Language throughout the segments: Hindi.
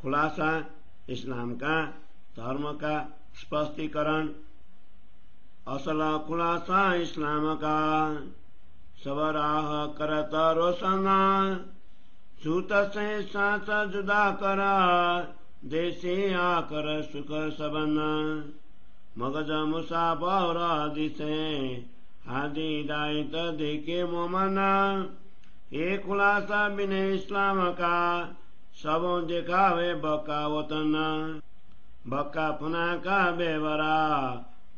खुलासा इस्लाम का धर्म का स्पष्टीकरण। असल खुलासा इस्लाम का सब राह करत रोशना, झूठ से साच जुदा करा देसी आकर सुख सबन। मगज मुसाफर दिसे हादी हिदायत देखे मोमना, ये खुलासा बिने इस्लाम का सब दिखावे बका वतन। बका फना का बेवरा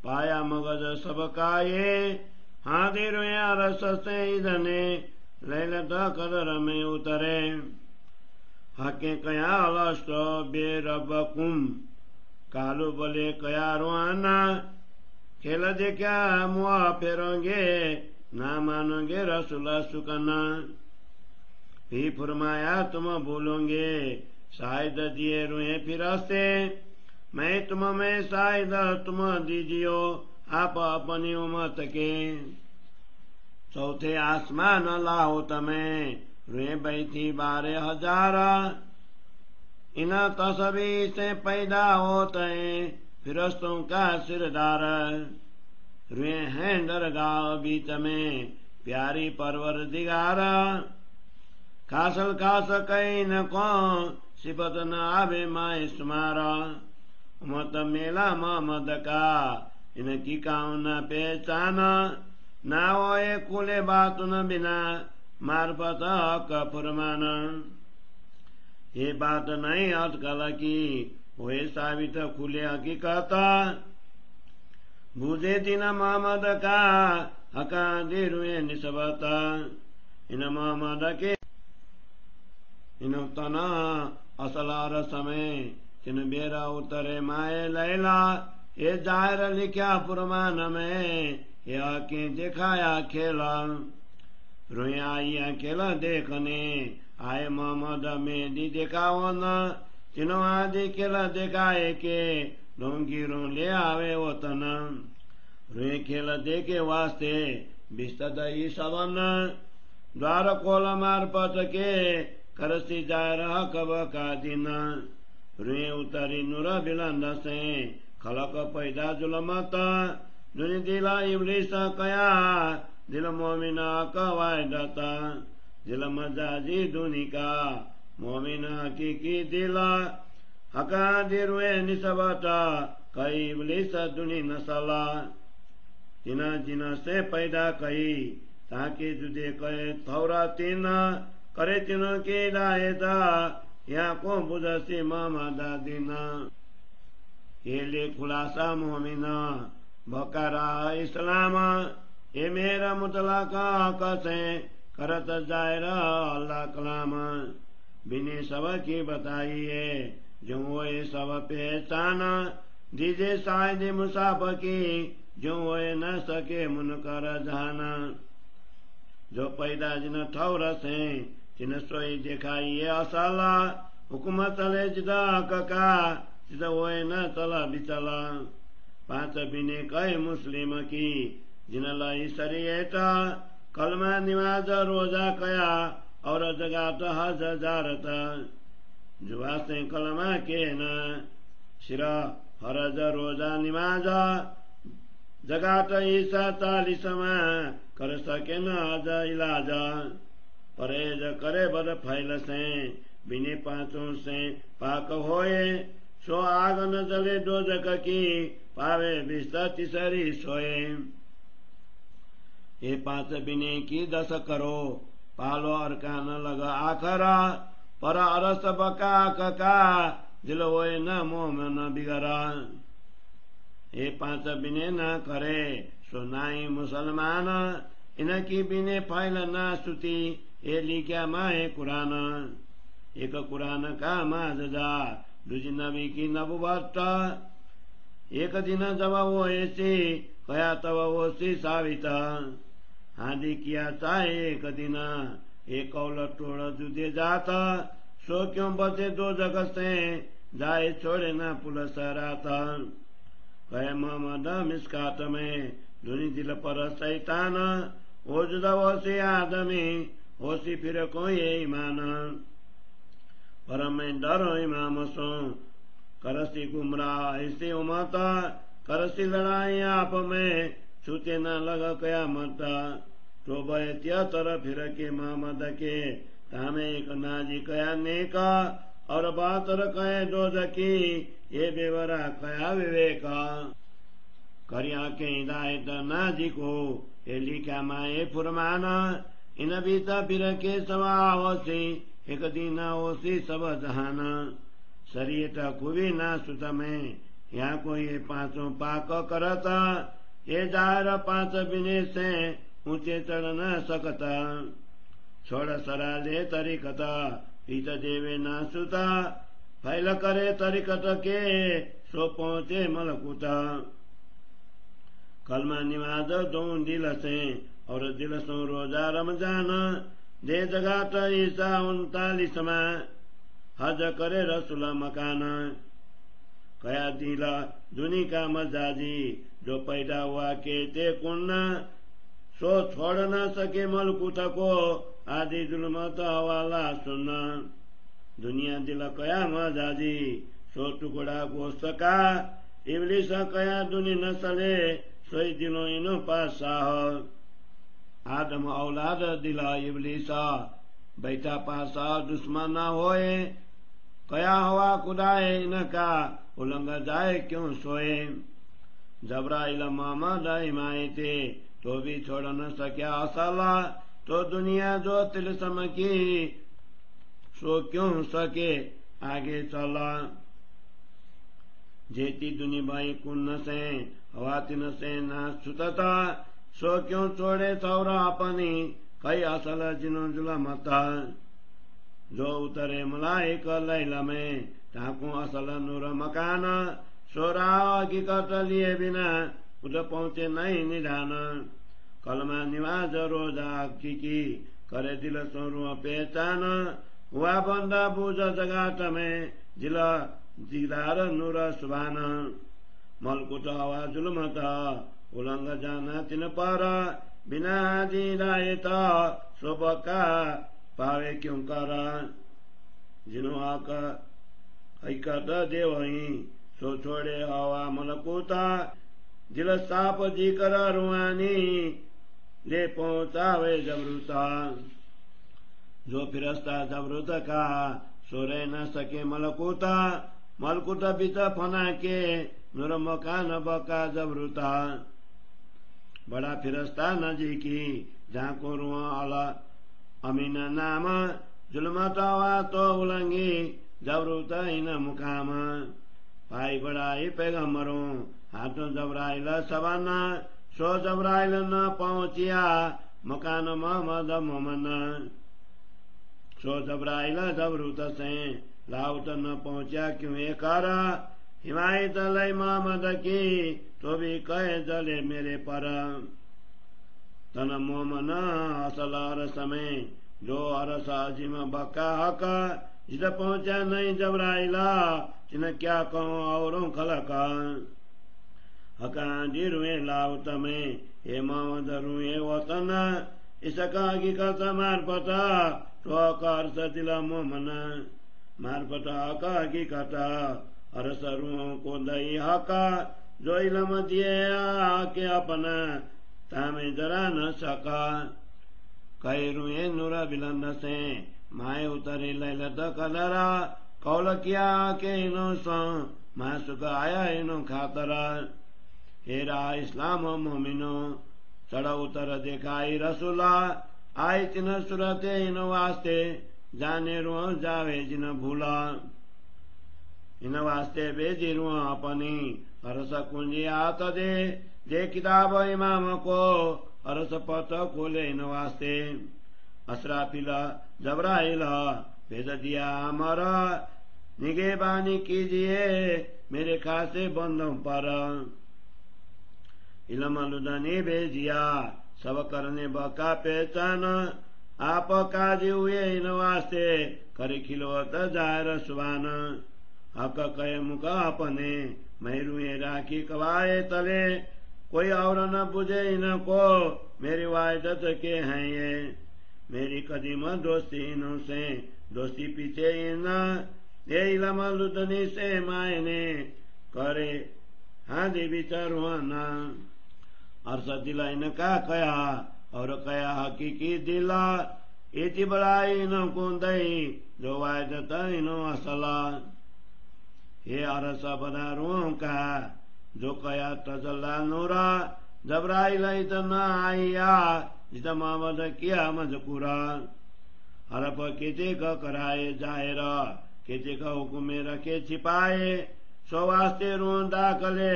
पाया मगज सबका ये, हादी रोया रस से इधने लैलत कदर में उतरे। हके कया लस्ट बेरबकुम कालू बोले कया रुआना, खेल देखा मुआ फेरोगे ना मानोगे रसूला सुकना। भी फरमाया तुम बोलोगे शायद दिए रुए फिरस्ते, मैं तुम में शायद तुम दीजियो आप अपनी उम्मत के। चौथे आसमान लाओ तमें रुए बैठी 12,000, इन तस्बी से पैदा होते फिरस्तों का सिरदार। रुए हैं दरगाह बीच में प्यारी परवरदिगार, खासल खास कई न कौन सिफत न आवे माए सुमारा। उमत मेला मोहम्मद का इनकी काउना पहचाना, ना वो एक खुले बात न बिना मार्फत का फरमाना। ये बात नहीं अटकल की वे साबित खुले हकीकत, बुझे दिन मोहम्मद का हका दे रुए निस्बत। इन मोहम्मद के इन तना असलार समय इन बेरा उतरे माए लैला, ये जाहिर लिखा फरमान में ये आके दिखाया खेला। रोए आइया खेला देखने आए मोहम्मद में दी दिखाओ न, तीनों आदि खेला दिखाए के डोंगी रो ले आवे वतन। रोए खेला देखे वास्ते बिस्तद ही सबन, द्वार खोल मार्फत के करसी जा रहा कब का दिन। रुए उतरी नूर बिलंद से खलक पैदा जुलमत, दुनि दिला इब्लिस कया दिल मोमिना कवायदत। दिल मजाजी दुनि का मोमिना की दिल, हका दिरुए निस्बत कई इब्लिस दुनि नसला। जिना जिना से पैदा कई ताकि जुदे कहे थौरा तीन, करे तीनों की हिदायता या को बुझसी मामा दीना। ये ले खुलासा मोमिना बकरा इस्लाम, ये मेरा मुतलका कसे करत जायरा अल्लाह कलाम। बिने सब की बताइए जो वो ये सब पहचान, दीजे शायद मुसाफ की जो वो न सके मुनकर जाना। जो पैदा जिन ठौर से तिन सोई दिखाइए असला, हुकुम चले जिदा कका जिदा वो न चला बिचला। 5 बिने कई मुस्लिम की जिन लाई शरीयता, कलमा निमाज रोजा कया और जगात हज जारता। जुआ से कलमा के न सिरा हरज रोजा निमाज, जगात ईसा 40 कर सके न हज इलाज। परहेज करे बद फैल से बिने 5 से पाक होए, सो आग न जले दोजक की पावे बिस्तर तीसरी सोए। ये 5 बिने की 10 करो पालो अरकान लगा आखरा, पर अरस बका कका दिल होए न मोम न बिगरा। ये 5 बिने न करे सो नाई मुसलमान, इनकी बिने फैल ना सुती ये लिखा माए कुरान। एक कुरान का माजदा दूजी नबी की नबुवत, एक दिन जब वो ऐसी कया तब वो सी साबित। हादी किया चाहे एक दिन एक कौल टोड़ जुदे जाता, सो क्यों बचे 2 जगत से जाए छोड़े न पुलिस रात। कहे मोहम्मद मिसकात में दुनी दिल पर शैतान, हो जुदा वो सी आदमी होसी फिर कोई ईमान। परम डरो इमाम सो करसी गुमराह ऐसे उमाता करसी लड़ाई आप में छूते न लग कयामत तो बयत्या तर फिर के मोहम्मद के तामे एक नाजी कया नेका और बातर कहे दो की ये बेवरा कया विवेका करिया के हिदायत नाजी को ये लिखा माए फुरमाना इन बीता फिर के सवासी एक दिन ओसी सब जहाना शरीर कुबी ना सुत में यहाँ को ये पांचों पाक करता ये जार पांच बिने से ऊंचे चढ़ न सकता छोड़ सराले तरीकता पीत देवे ना सुता फैल करे तरीकत के सो पहुंचे मलकुता कलमा निवाज दो दिल से और दिल सो रोजा रमजान दे जगात ईसा 39 में हज करे रसुल मकान कया दिला दुनी का मजाजी जो पैदा हुआ के ते कुन्ना सो छोड़ न सके मलकुत को आदि जुल्मत वाला सुनना दुनिया दिल कया मजाजी सो टुकड़ा गोश्त का इबलिस कया दुनी नसले सोई दिलो इनो पासा आदम औलाद दिला इबलिसा बैठा पासा दुश्मन न होए कया हवा कुदाए इनका उलंग जाए क्यों सोए जबराइल मोहम्मद इमाए थे तो भी छोड़ न सक्या असला तो दुनिया जो तिलसम की सो क्यों सके आगे चला जेती दुनी भाई कुन्न से हवा तिन से ना छुटता सो क्यों छोड़े सौरा अपनी कई असल जिनो जुलमता जो उतरे मलाइक लैला में ताकू असल नूर मकान सोरा हकीकत लिए बिना उठ पहुंचे नहीं निधान कलमा निवाज रोजा की करे दिल सोरू पहचान हुआ बंदा बूझ जगात में जिला दीदार नूर सुभान मलकुट हवा जुलमत उलंग जाना तिन पर बिना दीदायत सोबका पावे क्यों कर जिनो आक हकीकत देवही सो छोड़े हवा मलकुता दिल साप जी कर रुआनी ले पहुंचावे जबरूता जो फिरस्ता जबरूत का सो रह न सके मलकुता मलकुता बीता फना के नूर मकान बका जबरूता बड़ा फिरस्ता नजी की जहाँ को रुआ अला अमीन नाम जुलमतावा तो उलंगी जबरूता इन मुकाम पाई बड़ाई पैगम्बरों हाथों जबराइल सवाना सो जबराइल न पहुंचिया मकान मोहम्मद मोमन सो जबराइल जबरूत से लाउत न पहुंचा क्यों एकार हिमायत लय मोहम्मद की तो भी कहे जले मेरे पर तन मोमन असल अरस में जो अरस अजीम बका हक जिद पहुंचा नहीं जबराइला जिन क्या कहूँ औरों खलका हका रुए लाउत में हे मोहम्मद रुए वतन इसका हकीकत मार्फत तो कर दिला मोमन मार्फत हक हकीकत अरस रुओं को दई हका जो इलम दिए आके अपना तामे जरा न सका कई रुए नूरा बिलंद से माए उतरे लैलत कदरा कौल किया के इनो सो माँ सुख आया इनो खातरा हेरा इस्लाम मोमिनो चढ़ उतर दिखाई रसूला आई तिन सुरते इन वास्ते जाने रो जावे जिन भूला इन वास्ते बेजी रो अपनी अरस कुंजी आत दे किताब इमाम को अरस पत खोले इन वास्ते असराफिला जबराइला भेज दिया हमारा निगेबानी कीजिए मेरे खासे बंदों पर इलम लुदनी भेजिया सब करने बका पहचान आप काजी हुए इन वास्ते करे खिलवत जायर सुबान हक कहे मुख अपने महरूए राखी कवाए तले कोई और न बुझे इनको मेरी वायदत के हैं ये मेरी कदीम दोस्ती इनों से दोस्ती पीछे इन यही लमा लुदनी से मायने करे हादी विचारवाना अरसदिला इनका कया और कया हकीकी दिला इति बड़ाई न कुंदई जो वायदत इनो असला हे अरस बनारुओं का जो कया तजल्ला नूरा जबराई लाई तना आइया जित मामद किया मजकुरा हरप केचे का कराए जाहिर केचे का हुकुमे रखे छिपाए सो वास्ते रोंदा कले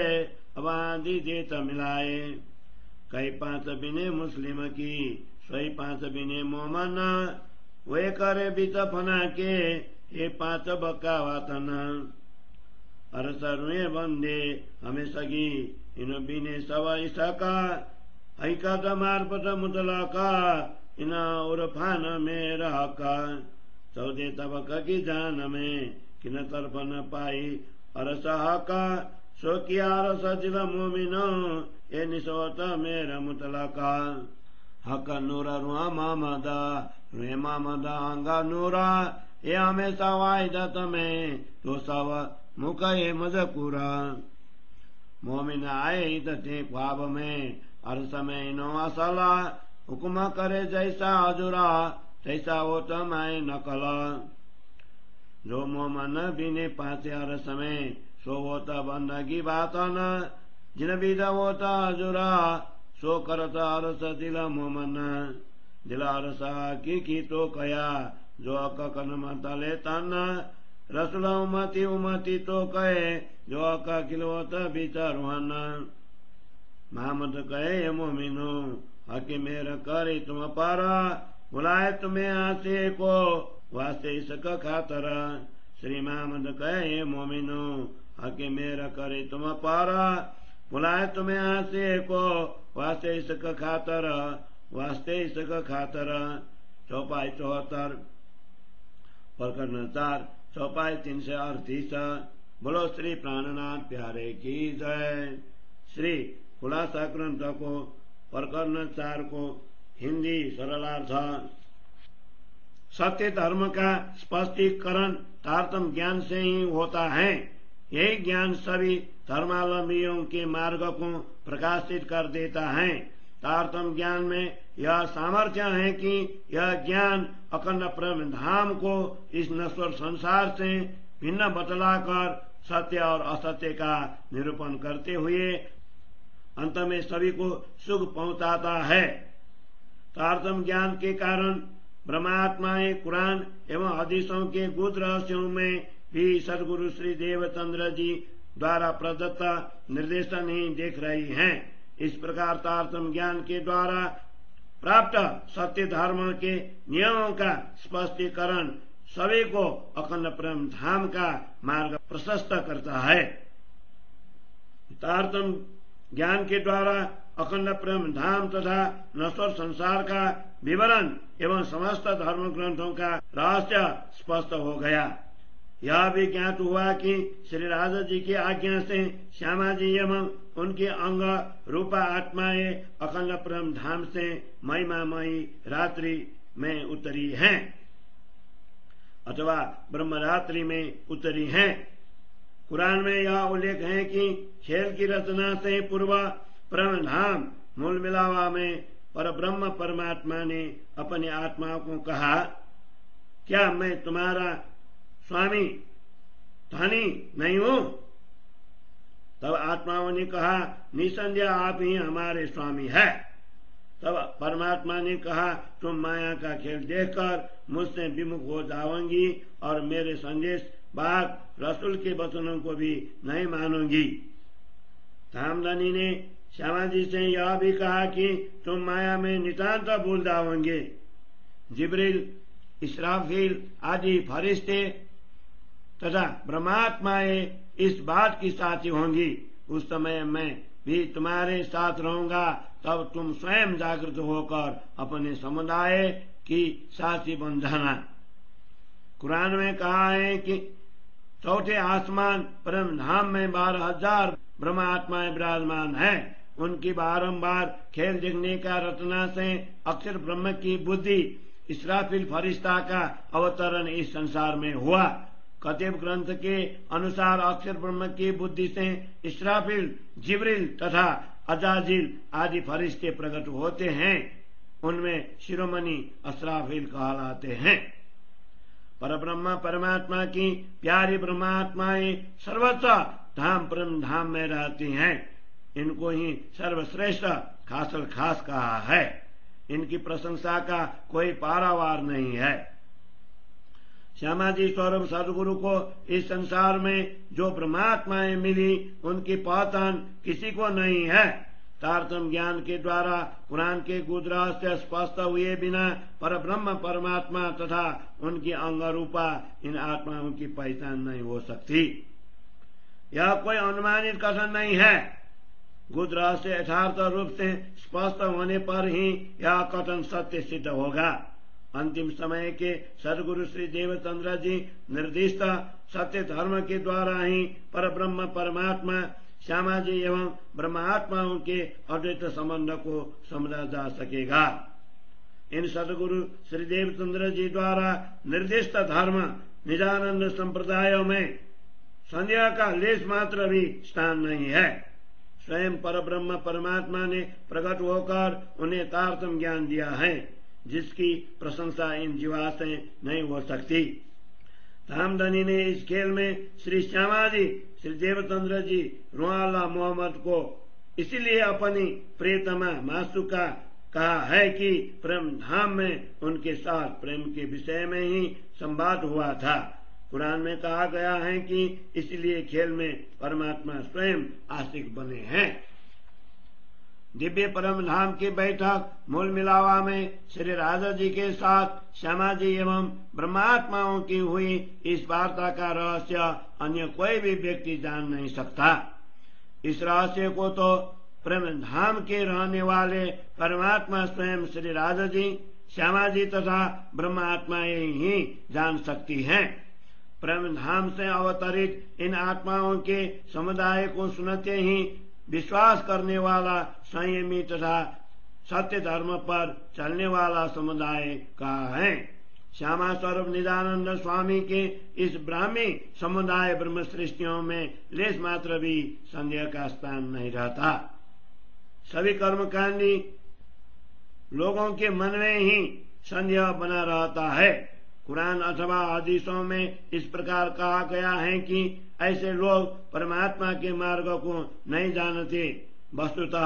अब आंधी देत मिलाए कई 5 बिने मुस्लिम की सोई 5 बिने मोमन वे करे बीच फना के ये 5 बक्का वातन अरसरुए बंदे हमें सगी इन बिने सवा इसका ऐकात मार्फत मुतलाका इना उर्फान में रहका 14 तबक की जान में किन तरफ न पाई अरसहा का सो किया अरस जिला मोमिनो ये निसोत मेरा मुतलाका हक नूरा रुआ मामदा रुए मामदा अंगा नूरा ये हमेशा वायदत में तो सव मुख ये मजकूरा मोमिन आए थे ख्वाब में अरस में नो असला हुक्म करे जैसा हजूरा तैसा वो तमाय नकला जो मोमन बिने 5 अरस में सो होता बंदगी बात न जिन बिदा होता हजूरा सो करता अरस दिला मोमन दिला अरस की तो कया जो अकन मतले तन रसुल उमती उमती तो कहे जो अका किलोत बिचारुहन मोहम्मद कहे मोमिनो हकी मेरा करे तुम पारा बुलाए तुम्हें आसे को वास्ते इसका खातर श्री मोहम्मद कहे मोमिनो हकी मेरा करे तुम पारा बुलाए तुम्हें आसे को वास्ते इसका खातर वास्ते इसका खातर चौपाई 74 प्रकरण 4 चौपाई 338 बोलो श्री प्राणनाथ प्यारे की जय। श्री खुलासा ग्रंथ को प्रकरण 4 को हिंदी सरलार्थ सत्य धर्म का स्पष्टीकरण तारतम ज्ञान से ही होता है। यही ज्ञान सभी धर्मावलंबियों के मार्ग को प्रकाशित कर देता है। तारतम ज्ञान में यह सामर्थ्य है कि यह ज्ञान अखंड ब्रह्म धाम को इस नश्वर संसार से भिन्न बतलाकर सत्य और असत्य का निरूपण करते हुए अंत में सभी को सुख पहुंचाता है। तारतम ज्ञान के कारण ब्रह्मात्माएं कुरान एवं हदीसों के गुप्त रहस्यों में भी सदगुरु श्री देवचंद्र जी द्वारा प्रदत्त निर्देशन ही देख रही हैं। इस प्रकार तारतम ज्ञान के द्वारा प्राप्त सत्य धर्म के नियमों का स्पष्टीकरण सभी को अखंड ब्रह्म धाम का मार्ग प्रशस्त करता है। तारतम ज्ञान के द्वारा अखंड ब्रह्म धाम तथा नश्वर संसार का विवरण एवं समस्त धर्म ग्रंथों का रहस्य स्पष्ट हो गया। यह भी ज्ञात हुआ कि श्री राजा जी की आज्ञा से श्यामा जी एवं उनके अंग रूपा आत्माएं अखंड ब्रह्म धाम से महिमामयी रात्रि में उतरी हैं अथवा ब्रह्म रात्रि में उतरी हैं। कुरान में यह उल्लेख है कि खेल की रचना से पूर्व ब्रह्म धाम मूल मिलावा में पर ब्रह्म परमात्मा ने अपनी आत्मा को कहा, क्या मैं तुम्हारा स्वामी धनी नहीं हूं? तब आत्माओं ने कहा, निसंदेह आप ही हमारे स्वामी है। तब परमात्मा ने कहा, तुम माया का खेल देखकर मुझसे विमुख हो जाओगी और मेरे संदेश बात रसूल के वचनों को भी नहीं मानोगी। धामधनी ने श्यामा जी से यह भी कहा कि तुम माया में नितांत भूल जाओगे। जिब्रील, इसराफील आदि फरिश्ते तथा ब्रह्मात्माएं इस बात की साथी होंगी। उस समय मैं भी तुम्हारे साथ रहूंगा। तब तुम स्वयं जागृत होकर अपने समुदाय की साथी बन जाना। कुरान में कहा है कि चौथे आसमान परम धाम में 12,000 ब्रह्मात्माएं विराजमान है। उनकी बारंबार खेल देखने का रचना से अक्षर ब्रह्म की बुद्धि इसराफिल फरिश्ता का अवतरण इस संसार में हुआ। कतिब ग्रंथ के अनुसार अक्षर ब्रह्म की बुद्धि से इसराफिल, जिब्रील तथा अजाजिल आदि फरिश्ते प्रकट होते हैं। उनमें शिरोमणि असराफिल कहलाते हैं। परब्रह्म परमात्मा की प्यारी ब्रह्मात्माएं सर्वोच्च धाम परम धाम में रहती हैं। इनको ही सर्वश्रेष्ठ खासल खास कहा है। इनकी प्रशंसा का कोई पारावार नहीं है। श्यामाजी स्वरूप सदगुरु को इस संसार में जो परमात्माएं मिली उनकी पहचान किसी को नहीं है। तारतम ज्ञान के द्वारा कुरान के गुजरात से स्पष्ट हुए बिना पर ब्रह्म परमात्मा तथा उनकी अंग रूपा इन आत्माओं की पहचान नहीं हो सकती। यह कोई अनुमानित कथन नहीं है। गुजरात से यथार्थ रूप से स्पष्ट होने पर ही यह कथन सत्य सिद्ध होगा। अंतिम समय के सदगुरु श्री देवचंद्र जी निर्दिष्ट सत्य धर्म के द्वारा ही पर ब्रह्म परमात्मा श्यामाजी एवं ब्रह्मात्माओं के अद्वैत संबंध को समझा जा सकेगा। इन सदगुरु श्री देवचंद्र जी द्वारा निर्दिष्ट धर्म निजानंद संप्रदायों में संदेह का लेश मात्र भी स्थान नहीं है। स्वयं परब्रह्म परमात्मा ने प्रकट होकर उन्हें तारतम ज्ञान दिया है, जिसकी प्रशंसा इन जीवा से नहीं हो सकती। धामधनी ने इस खेल में श्री श्यामाजी, श्री देवचंद्र जी, रुआला मोहम्मद को इसीलिए अपनी प्रियतमा मासूका कहा है कि प्रेम धाम में उनके साथ प्रेम के विषय में ही संवाद हुआ था। कुरान में कहा गया है कि इसलिए खेल में परमात्मा स्वयं आशिक बने हैं। दिव्य परम धाम की बैठक मूल मिलावा में श्री राजा जी के साथ श्यामाजी एवं ब्रह्मात्माओं की हुई इस वार्ता का रहस्य अन्य कोई भी व्यक्ति जान नहीं सकता। इस रहस्य को तो प्रेम धाम के रहने वाले परमात्मा स्वयं श्री राजा जी, श्यामाजी तथा ब्रह्मात्माएं ही जान सकती हैं। प्रेम धाम से अवतरित इन आत्माओं के समुदाय को सुनते ही विश्वास करने वाला संयमी तथा सत्य धर्म पर चलने वाला समुदाय कहा है। श्यामा स्वरूप निजानंद स्वामी के इस ब्राह्मी समुदाय ब्रह्म सृष्टियों में लेश मात्र भी संदेह का स्थान नहीं रहता। सभी कर्मकांडी लोगों के मन में ही संदेह बना रहता है। कुरान अथवा हदीसों में इस प्रकार कहा गया है कि ऐसे लोग परमात्मा के मार्ग को नहीं जानते। वस्तुतः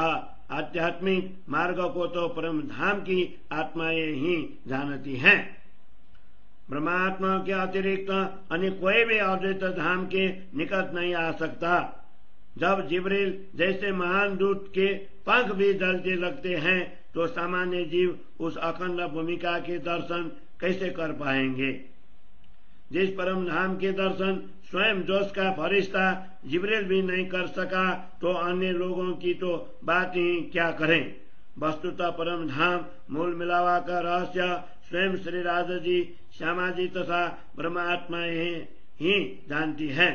आध्यात्मिक मार्ग को तो परम धाम की आत्माएं ही जानती हैं। ब्रह्मात्मा के अतिरिक्त अन्य कोई भी अद्वैत धाम के निकट नहीं आ सकता। जब जिब्रील जैसे महान दूत के पंख भी जलते लगते हैं तो सामान्य जीव उस अखंड भूमिका के दर्शन कैसे कर पाएंगे। जिस परम धाम के दर्शन स्वयं जोश का फरिश्ता जिब्रील भी नहीं कर सका तो अन्य लोगों की तो बात ही क्या करें। वस्तुतः परम धाम मूल मिलावा का रहस्य स्वयं श्री राजा जी, श्यामाजी तथा ब्रह्मात्माएं ही जानती हैं।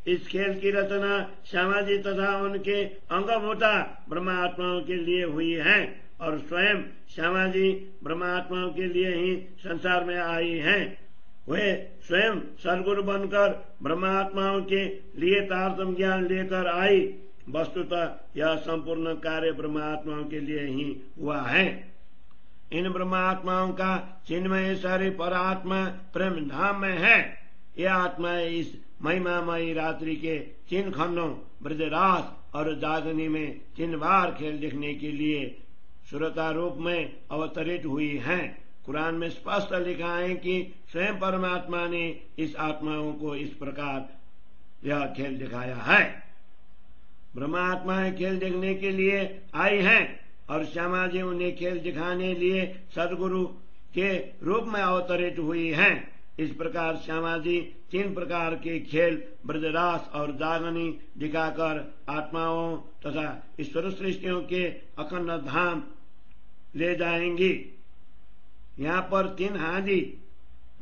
इस खेल की रचना श्यामाजी तथा उनके अंगभूता ब्रह्मात्माओं के लिए हुई है और स्वयं श्यामाजी ब्रह्मात्माओं के लिए ही संसार में आई हैं। वे स्वयं सदगुरु बनकर ब्रह्मात्माओं के लिए तारतम ज्ञान लेकर आई। वस्तुतः यह संपूर्ण कार्य ब्रह्मात्माओं के लिए ही हुआ है। इन ब्रह्मात्माओं का चिन्मय शरीर परात्मा प्रेम धाम में है। यह आत्माएं इस महिमामयी रात्रि के 3 खंडों ब्रजरास और जागनी में 3 बार खेल देखने के लिए श्रोता रूप में अवतरित हुई हैं। कुरान में स्पष्ट लिखा है कि स्वयं परमात्मा ने इस आत्माओं को इस प्रकार यह खेल दिखाया है। ब्रह्मात्माएं खेल देखने के लिए आई हैं और श्यामाजी उन्हें खेल दिखाने लिए सदगुरु के रूप में अवतरित हुई हैं। इस प्रकार श्यामाजी 3 प्रकार के खेल ब्रजरास और जागनी दिखाकर आत्माओं तथा ईश्वर सृष्टियों के अखंड धाम ले जाएंगी। यहाँ पर 3 हादी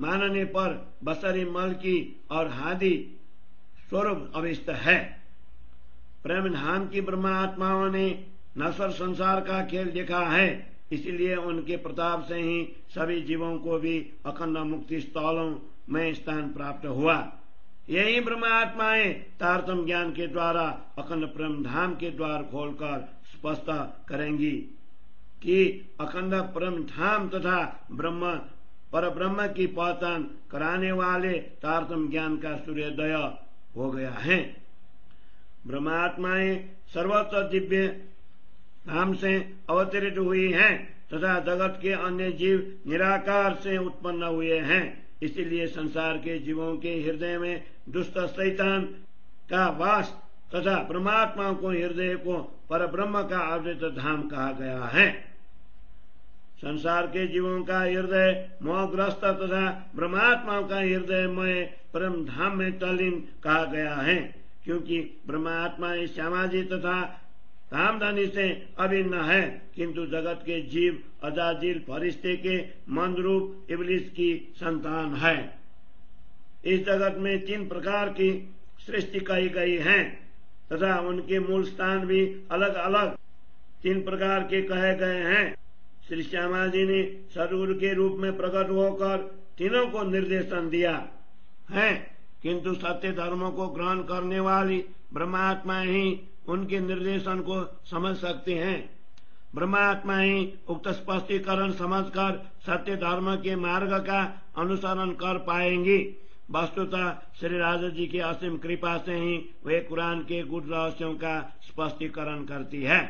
मानने पर बसरी मलकी और हादी स्वरूप अभिष्ट है। प्रेम धाम की ब्रह्मात्माओं ने नश्वर संसार का खेल देखा है इसलिए उनके प्रताप से ही सभी जीवों को भी अखंड मुक्ति स्थलों में स्थान प्राप्त हुआ। यही ब्रह्मात्माएं तारतम ज्ञान के द्वारा अखंड ब्रह्म धाम के द्वार खोलकर स्पष्ट करेंगी कि अखंड ब्रह्म धाम तथा ब्रह्म पर ब्रह्म की पहचान कराने वाले तारतम ज्ञान का सूर्योदय हो गया है। ब्रह्मात्माएं सर्वत्र दिव्य धाम से अवतरित हुई हैं तथा जगत के अन्य जीव निराकार से उत्पन्न हुए हैं। इसीलिए संसार के जीवों के हृदय में दुष्ट शैतान का वास तथा परमात्मा को हृदय को पर ब्रह्म का आवृत धाम कहा गया है। संसार के जीवों का हृदय मोहग्रस्त तथा ब्रह्मात्मा का हृदय में परम धाम में तल्लीन कहा गया है, क्योंकि ब्रह्मात्मा श्यामाजी तथा धामधनी से अभिन्न है, किंतु जगत के जीव अजाजिल फरिश्ते के मन रूप इब्लिस की संतान है। इस जगत में 3 प्रकार की सृष्टि कही गई है तथा उनके मूल स्थान भी अलग अलग 3 प्रकार के कहे गए हैं। श्री श्यामा जी ने सदगुरु के रूप में प्रकट होकर तीनों को निर्देशन दिया है, किंतु सत्य धर्मों को ग्रहण करने वाली ब्रह्मात्मा ही उनके निर्देशन को समझ सकते हैं। ब्रह्मात्मा ही उक्त स्पष्टीकरण समझकर सत्य धर्म के मार्ग का अनुसरण कर पाएंगी। वस्तुतः श्री राजा जी की असीम कृपा से ही वे कुरान के गुड़ रहस्यों का स्पष्टीकरण करती है।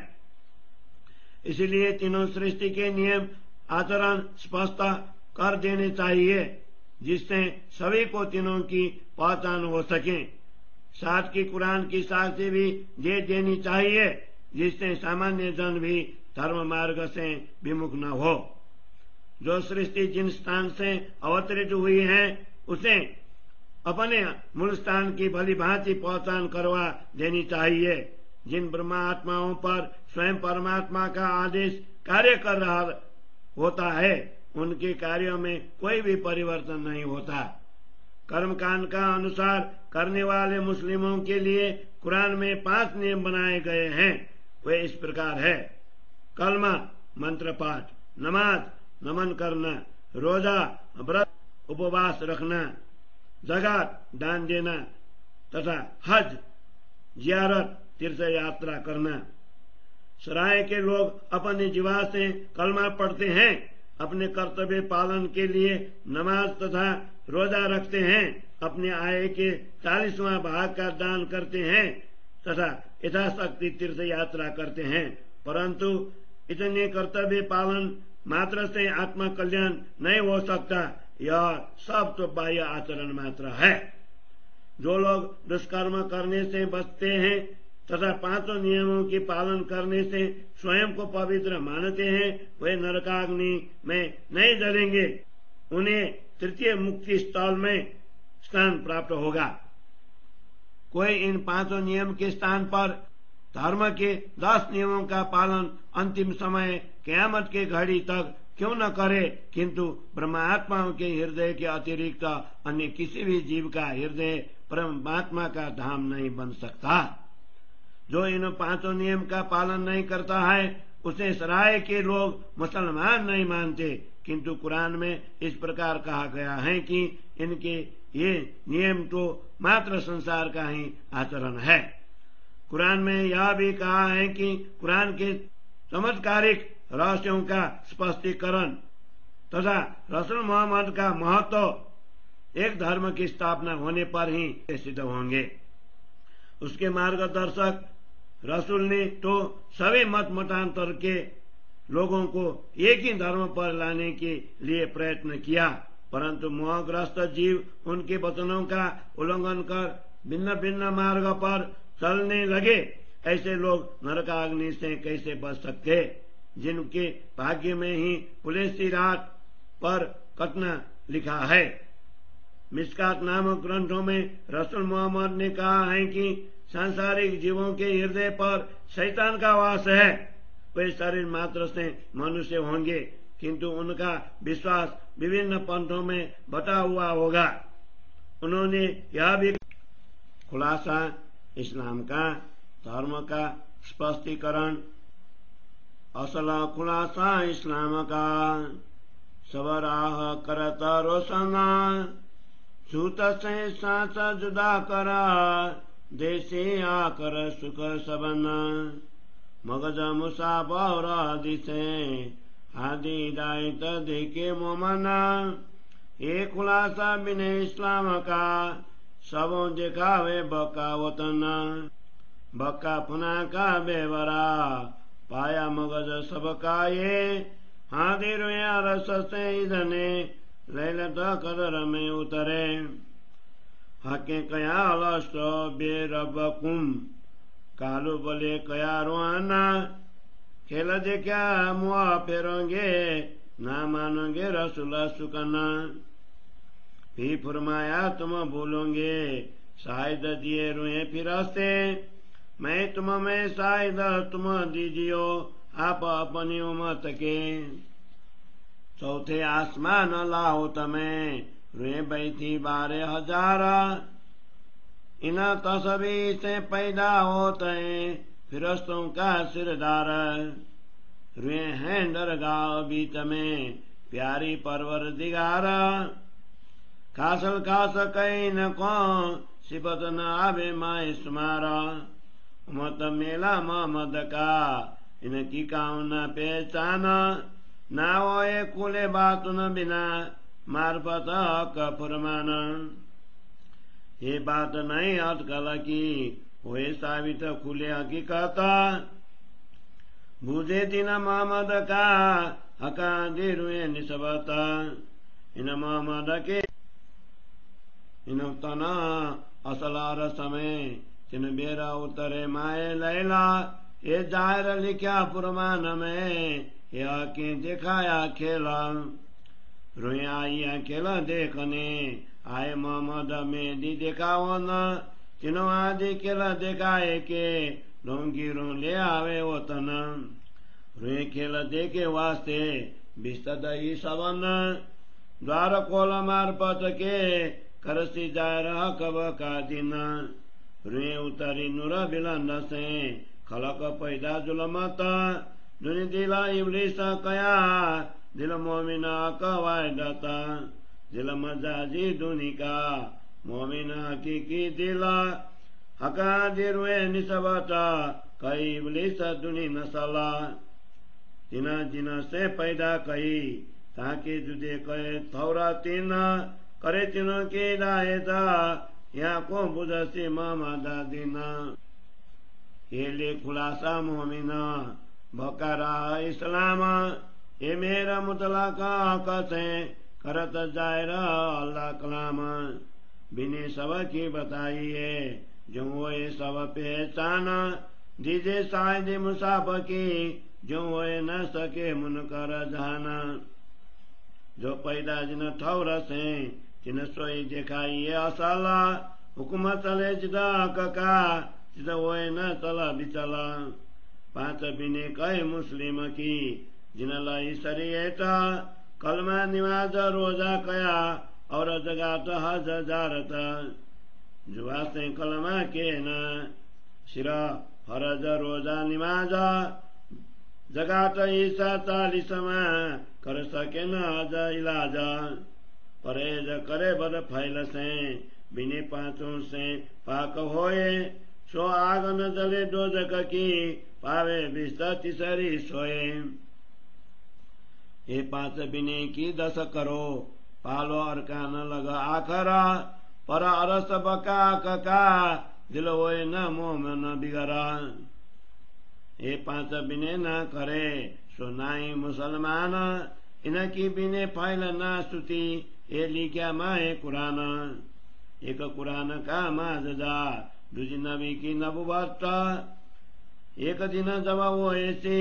इसलिए तीनों सृष्टि के नियम आचरण स्पष्ट कर देने चाहिए, जिससे सभी को तीनों की पहचान हो सके। साथ की कुरान की साक्षी भी दे देनी चाहिए, जिससे सामान्य जन भी धर्म मार्ग से विमुख न हो। जो सृष्टि जिन स्थान से अवतरित हुई है उसे अपने मूल स्थान की भली भांति पहचान करवा देनी चाहिए। जिन ब्रह्मात्माओं पर स्वयं परमात्मा का आदेश कार्य कर रहा होता है, उनके कार्यों में कोई भी परिवर्तन नहीं होता। कर्मकांड का अनुसार करने वाले मुस्लिमों के लिए कुरान में 5 नियम बनाए गए हैं। वे इस प्रकार है: कलमा मंत्र पाठ, नमाज नमन करना, रोजा व्रत उपवास रखना, ज़कात दान देना तथा हज जियारत तीर्थ यात्रा करना। सराय के लोग अपने जीवा से कलमा पढ़ते हैं, अपने कर्तव्य पालन के लिए नमाज तथा रोजा रखते हैं, अपने आय के 40वां भाग का दान करते हैं तथा यथाशक्ति तीर्थ यात्रा करते हैं। परंतु इतने कर्तव्य पालन मात्र से आत्मा कल्याण नहीं हो सकता। यह सब तो बाह्य आचरण मात्र है। जो लोग दुष्कर्म करने से बचते हैं तथा 5 नियमों के पालन करने से स्वयं को पवित्र मानते हैं, वे नरकाग्नि में नहीं जलेंगे। उन्हें तृतीय मुक्ति स्थल में स्थान प्राप्त होगा। कोई इन 5 नियम के स्थान पर धर्म के 10 नियमों का पालन अंतिम समय क़यामत के घड़ी तक क्यों न करे, किंतु ब्रह्मात्माओं के हृदय के अतिरिक्त अन्य किसी भी जीव का हृदय परमात्मा का धाम नहीं बन सकता। जो इन 5 नियम का पालन नहीं करता है, उसे सराय के लोग मुसलमान नहीं मानते, किंतु कुरान में इस प्रकार कहा गया है कि इनके ये नियम तो मात्र संसार का ही आचरण है। कुरान में यह भी कहा है कि कुरान के चमत्कारिक रहस्यों का स्पष्टीकरण तथा रसूल मोहम्मद का महत्व एक धर्म की स्थापना होने पर ही सिद्ध होंगे। उसके मार्गदर्शक रसूल ने तो सभी मत मतांतर के लोगों को एक ही धर्म पर लाने के लिए प्रयत्न किया, परंतु मोहग्रस्त जीव उनके वचनों का उल्लंघन कर भिन्न भिन्न मार्ग पर चलने लगे। ऐसे लोग नरकाग्नि से कैसे बच सकते, जिनके भाग्य में ही पुलेसी रात पर कटना लिखा है। मिशकात नामक ग्रंथों में रसूल मोहम्मद ने कहा है कि सांसारिक जीवों के हृदय पर शैतान का वास है। वे शरीर मात्र से मनुष्य होंगे, किंतु उनका विश्वास विभिन्न पंथों में बटा हुआ होगा। उन्होंने यह भी खुलासा इस्लाम का धर्म का स्पष्टीकरण असल खुलासा इस्लाम का सब राह करता रोशना छूत से सांस जुदा करा देसी आकर सुख सबन मगज मुसाफ और आदि से आदि दायित देखे मोमना ये खुलासा बिने इस्लाम का सब दिखावे बका वतन बका फुना का बेवरा पाया मगज सबका ये हादी रुया रस से इधने लैलत कदर में उतरे हके कया लस्तो बेरबकुम कालू बोले कया रुआना खेल देखा मुआ फेरोगे ना मानोगे रसूला सुकना भी फरमाया तुम बोलोगे शायद दिए रुए फिरस्ते मैं तुम में शायद तुम दीजियो आप अपनी उम्मत के चौथे आसमान लाओ तमें रुए बैठी 12,000 इन तस्बी से पैदा होते फिरस्तों का सिरदार रुए हैं दरगाह बीच में प्यारी परवर दिगार कासल खास कई न कौन सिफत न आवे माए सुमारा उमत मेला मोहम्मद का इनकी काउ न पहचाना ना वो ये कुले बात न बिना मार्फत का फरमाना ये बात नहीं अटकल की हुए साबित खुले हकीकत बुझे दिन मोहम्मद का हका दिरुए निस्बत इन मोहम्मद के इन तना असलार समय तिन बेरा उतरे माए लैला ये जाहिर लिखा पुरमान में या के दिखाया खेला रोया खेला देखने आए मोहम्मद में दी दिखाओ न तीनों आदि खेला दिखाए के रोंगी रो ले आवे वतन रोए खेला देखे वास्ते बिस्तद ही सबन द्वार खोल मार्फत के करसी जाय रहा कब का दिन रुए उतरी नूर बिलंद से खलक पैदा जुलमत दुनि दिला इब्लिस कया दिल मोमिना कवायदता दिल मजाजी दुनि का मोमिना की दिला हका दिरुए निसबता कई इब्लिस दुनि नसला तिना जिना से पैदा कई ताकि जुदे कहे थौरा तीना करे तिनो के दायता या को बुझसी मामा दादीना ये खुलासा मोमिना बकरा इस्लाम ये मेरा मुतलका कसे करत जायरा अल्लाह कलाम बिने सब की बताइए जो वो ये सब पहचाना दीजे शायद मुसाफ की जो वो न सके मुनकर जाना जो पैदा जिन ठौर से जिन सोई दिखाइए असाला हुकुम चले जिदा कका जिदा वो न चला बिचला 5 बिने कहे मुस्लिम की जिनलाई शरीयता कलमा निमाज रोजा कया और जगात हज जारत जुआ से कलमा के न शिरा फरज रोजा निमाज जगात ईसा 40 में कर सके न हज इलाज परहेज करे बद फैल से बिने 5 से पाक होए सो आग न जले दोजक की पावे बिस्तर तीसरी सोए ये 5 बिने की 10 करो पालो अरकान लगा आखरा पर अरस बका कका दिल होए न मोह न बिगड़ा ये 5 बिने न करे सो नाई मुसलमान इनकी बिने फैल ना स्तुति ये लिखा माए कुरान एक कुरान का माजदा दूजी नबी की नबुवत एक दिन जब वो ऐसी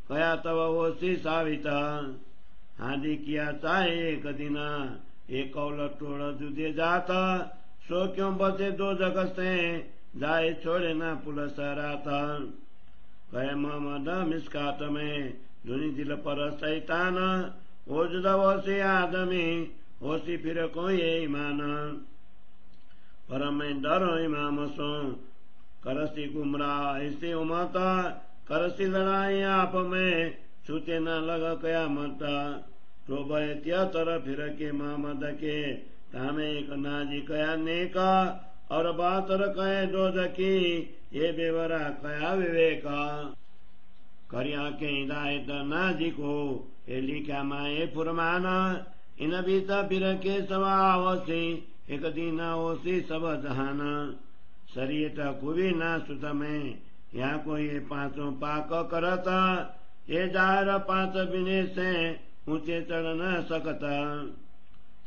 कया तब वो सी साबित हादी किया चाहे एक दिन एक कौल टोड़ जुदे जाता सो क्यों बचे 2 जगत से जाए छोड़े ना पुलिस राता कहे मोहम्मद मिसकात में दुनी दिल पर शैतान हो जुदा वो सी आदमी हो सी फिर कोई ईमान पर मैं डरो इमाम सो करसी गुमराह ऐसे उमता करसी लड़ाई आप में छूते न लग कयामत तो भय तर फिर के मोहम्मद के तामे एक नाजी कया नेका और बातर कहे दोजकी ये बेवरा कया विवेका करिया के हिदायत नाजी को एली क्या माए फुरमाना इन बीता फिर के सवावसी एक दिन ओसी सब जहाना शरीयत कुबी ना सुत में यहाँ को ये पांचों पाक करता ये जाहिर पांच बिने से ऊंचे चढ़ न सकता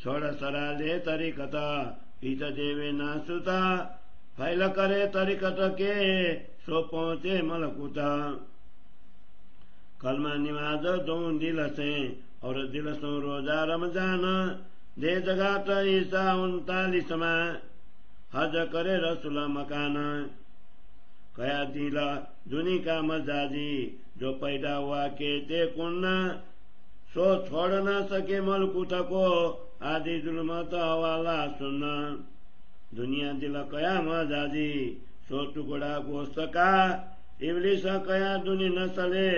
छोड़ सरा ले तरीकता पीत देवे ना सुता फैल करे तरीकत के सो पहुंचे मलकुता कलमा निमाज दो दिल से और दिल सो रोजा रमजान दे जगात ईसा 39 में हज करे रसुल मकान कया दिल दुनी का मजाजी जो पैदा हुआ के ते कुन्ना सो छोड़ न सके मलकुत को आदि जुल्मत वाला सुनना दुनिया दिल कया मजाजी सो टुकड़ा गोश्त का इबलिस कया दुनी नसले